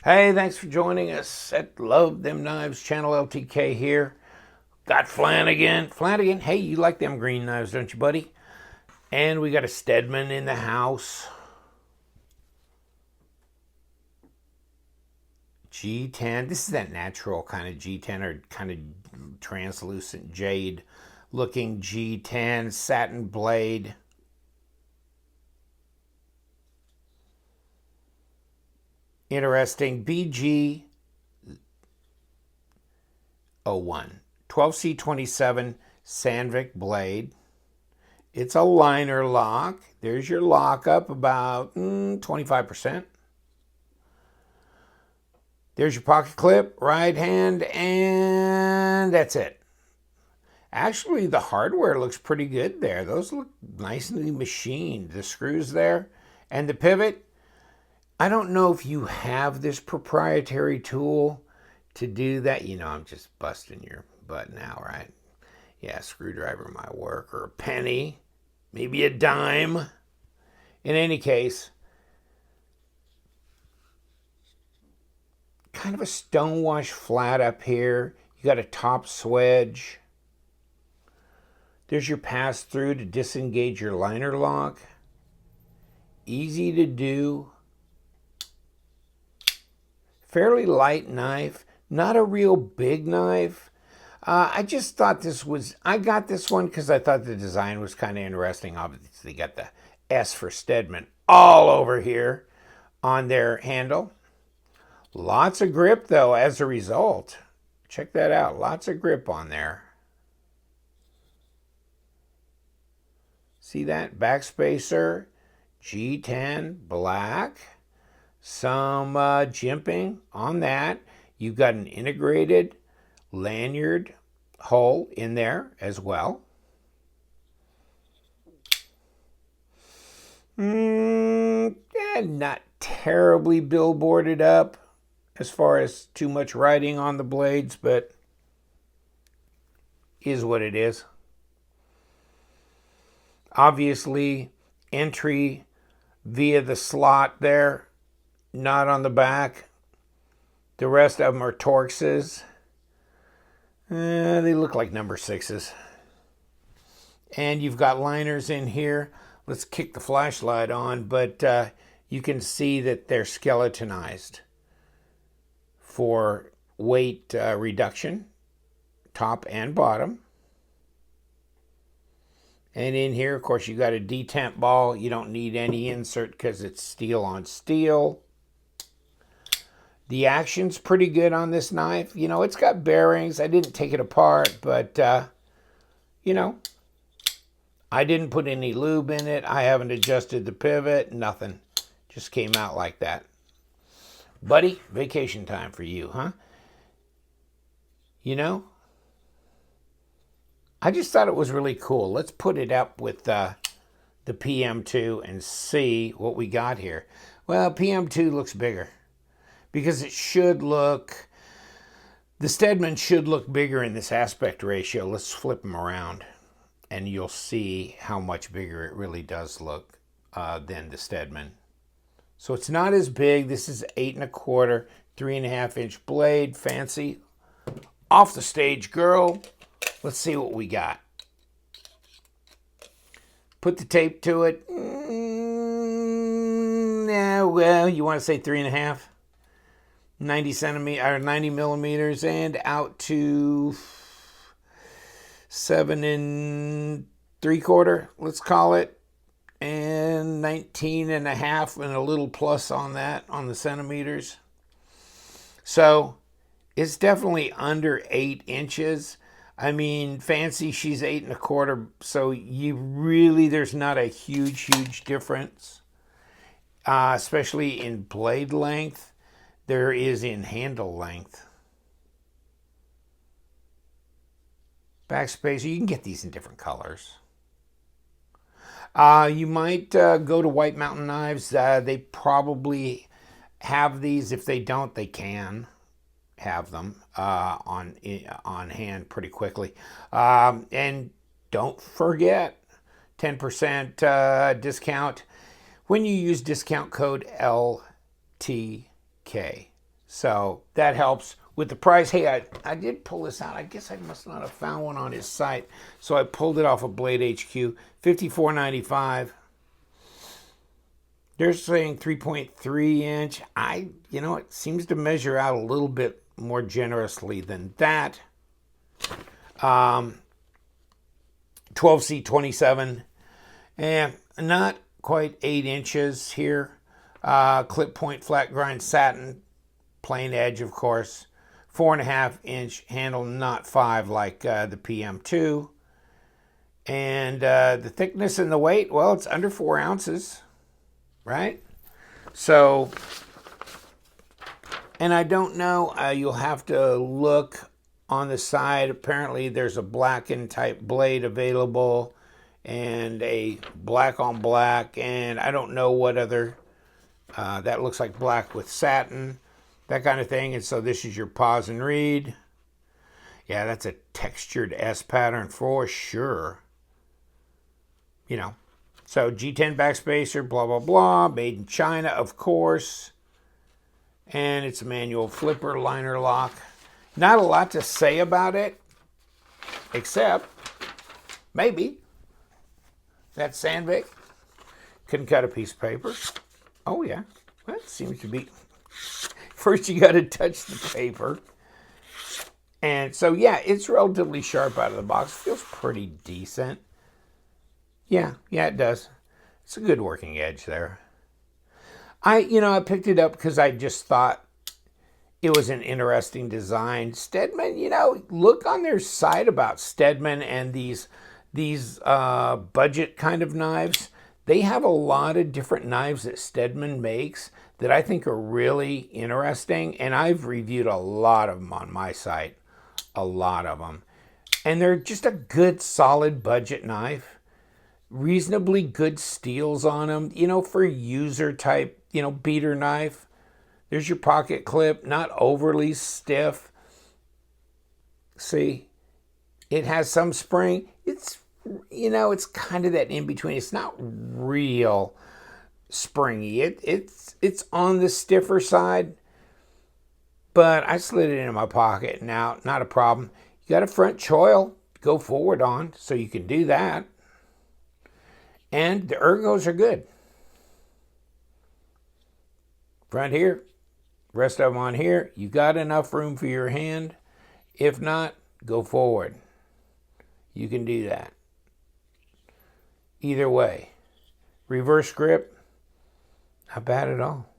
Hey, thanks for joining us at Love Them Knives channel. LTK here. Got Flanagan. Flanagan, hey, you like them green knives, don't you, buddy? And we got a Stedman in the house. G10. This is that natural kind of G10 or kind of translucent jade looking G10 satin blade. Interesting. BG01. 12C27 Sandvik blade. It's a liner lock. There's your lockup, about 25%. There's your pocket clip, right hand, and that's it. Actually, the hardware looks pretty good there. Those look nicely machined. The screws there and the pivot. I don't know if you have this proprietary tool to do that. You know, I'm just busting your butt now, right? Yeah, a screwdriver might work, or a penny, maybe a dime. In any case, kind of a stonewash flat up here. You got a top swedge. There's your pass through to disengage your liner lock. Easy to do. Fairly light knife, not a real big knife. I just thought I got this one because I thought the design was kind of interesting. Obviously, got the S for Stedman all over here on their handle. Lots of grip, though, as a result. Check that out. Lots of grip on there. See that? Backspacer, G10, black. Some jimping on that. You've got an integrated lanyard hole in there as well. Not terribly billboarded up as far as too much writing on the blades, but is what it is. Obviously, entry via the slot there, not on the back. The rest of them are Torxes. They look like number 6s. And you've got liners in here. Let's kick the flashlight on, but you can see that they're skeletonized for weight reduction, top and bottom. And in here, of course, you got a detent ball. You don't need any insert because it's steel on steel. The action's pretty good on this knife. You know, it's got bearings. I didn't take it apart, but, you know, I didn't put any lube in it. I haven't adjusted the pivot, nothing. Just came out like that. Buddy, vacation time for you, huh? You know, I just thought it was really cool. Let's put it up with the PM2 and see what we got here. Well, PM2 looks bigger. Because it should look, the Stedman should look bigger in this aspect ratio. Let's flip them around and you'll see how much bigger it really does look than the Stedman. So it's not as big. This is 8 1/4, 3.5 inch blade, fancy. Off the stage, girl. Let's see what we got. Put the tape to it. Yeah, well, you want to say 3.5? 90 millimeters, and out to 7 3/4, let's call it, and 19.5 and a little plus on that on the centimeters. So it's definitely under 8 inches. I mean, fancy, she's 8 1/4, so there's not a huge difference, especially in blade length. There is in handle length. Backspacer, you can get these in different colors. You might go to White Mountain Knives. They probably have these. If they don't, they can have them on hand pretty quickly. And don't forget, 10% discount when you use discount code LTK. So that helps with the price. Hey, I did pull this out. I guess I must not have found one on his site. So I pulled it off of Blade HQ, $54.95. They're saying 3.3 inch. It seems to measure out a little bit more generously than that. 12C27, and not quite 8 inches here. Clip point flat grind satin, plain edge, of course. 4.5 inch handle, not 5 like the PM2. And the thickness and the weight, well, it's under 4 ounces, right? So, and I don't know, you'll have to look on the side. Apparently there's a blackened type blade available and a black on black, and I don't know what other, that looks like black with satin, that kind of thing. And so this is your pause and read. Yeah, that's a textured S pattern for sure. So G10 backspacer, blah, blah, blah, made in China, of course. And it's a manual flipper liner lock. Not a lot to say about it, except maybe that Sandvik couldn't cut a piece of paper. Oh yeah, that seems to be. First you got to touch the paper. And so yeah, it's relatively sharp out of the box. Feels pretty decent. Yeah, it does. It's a good working edge there. I picked it up because I just thought it was an interesting design. Stedman, look on their site about Stedman and these budget kind of knives. They have a lot of different knives that Stedman makes that I think are really interesting, and I've reviewed a lot of them on my site, a lot of them. And they're just a good, solid budget knife. Reasonably good steels on them, for user type, beater knife. There's your pocket clip, not overly stiff. See, it has some spring. It's, it's kind of that in between. It's not real springy. It's on the stiffer side, but I slid it into my pocket now, not a problem. You got a front choil to go forward on, so you can do that. And the ergos are good. Front here, rest of them on here. You got enough room for your hand. If not, go forward. You can do that. Either way. Reverse grip, not bad at all.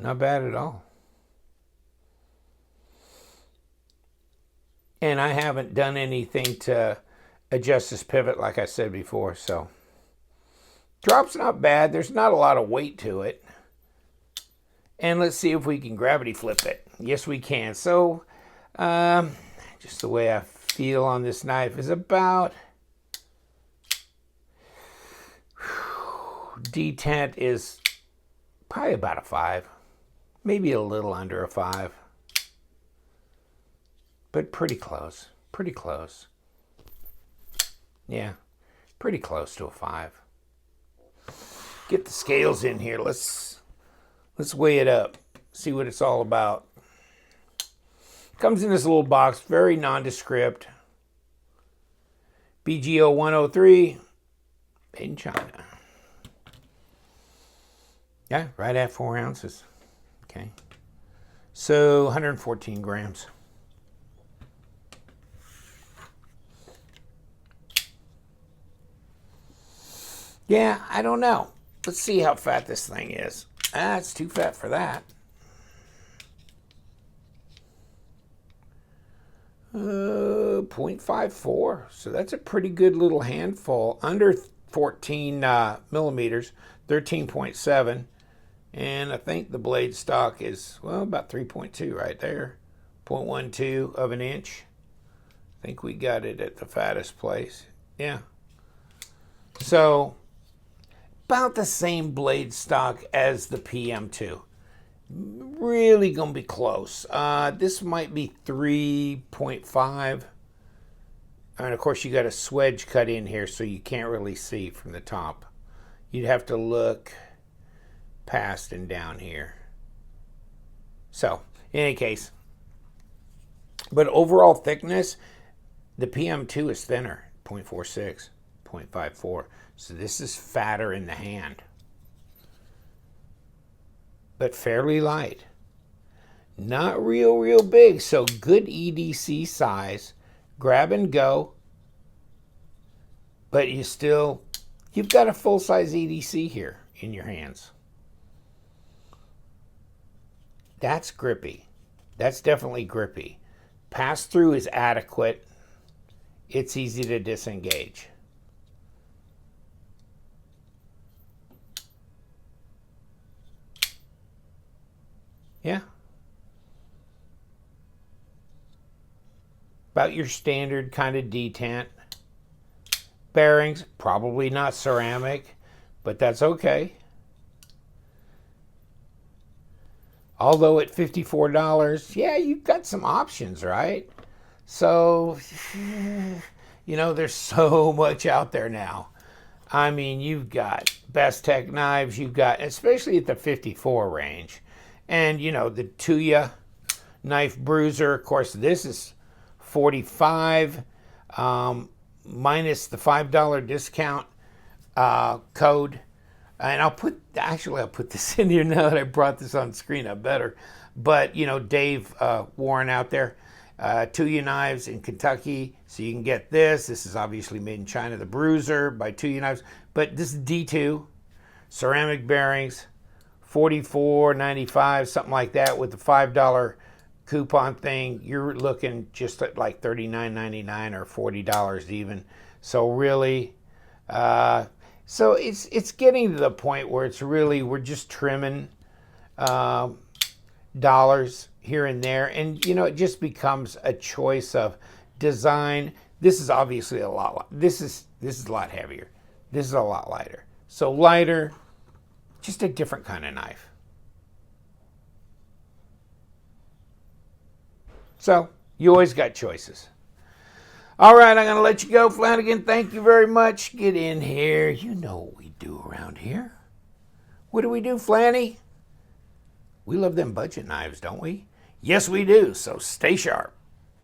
Not bad at all. And I haven't done anything to adjust this pivot like I said before, so drop's not bad. There's not a lot of weight to it. And let's see if we can gravity flip it. Yes, we can. So just the way I feel on this knife is about detent is probably about a 5, maybe a little under a 5, but pretty close, pretty close. Yeah, pretty close to a 5. Get the scales in here. Let's weigh it up. See what it's all about. Comes in this little box, very nondescript. BG0103, made in China. Yeah, right at 4 ounces. Okay. So 114 grams. Yeah, I don't know. Let's see how fat this thing is. It's too fat for that. 0.54. So that's a pretty good little handful. Under 14 millimeters, 13.7. And I think the blade stock is, well, about 3.2 right there. 0.12 of an inch. I think we got it at the fattest place. Yeah. So about the same blade stock as the PM2. Really gonna be close. This might be 3.5. And of course you got a swedge cut in here so you can't really see from the top. You'd have to look past and down here. So, in any case, but overall thickness, the PM2 is thinner, 0.46, 0.54. So this is fatter in the hand, but fairly light. Not real big, so good EDC size. Grab and go, but you've got a full-size EDC here in your hands. That's grippy. That's definitely grippy. Pass-through is adequate. It's easy to disengage. Yeah. About your standard kind of detent. Bearings, probably not ceramic, but that's okay. Although at $54, yeah, you've got some options, right? So, there's so much out there now. I mean, you've got Best Tech knives, you've got, especially at the 54 range. And, the Tuya knife bruiser, of course, this is $45, minus the $5 discount code. And I'll put this in here now that I brought this on screen. I better. But, Dave Warren out there, Tuya Knives in Kentucky. So you can get this. This is obviously made in China. The Bruiser by Tuya Knives. But this is D2. Ceramic bearings, $44.95, something like that, with the $5 coupon thing. You're looking just at like $39.99 or $40 even. So really, so it's getting to the point where it's really, we're just trimming dollars here and there, and it just becomes a choice of design. This is obviously a lot. This is a lot heavier. This is a lot lighter. So lighter, just a different kind of knife. So you always got choices. All right, I'm going to let you go, Flanagan. Thank you very much. Get in here. You know what we do around here. What do we do, Flanny? We love them budget knives, don't we? Yes, we do. So stay sharp.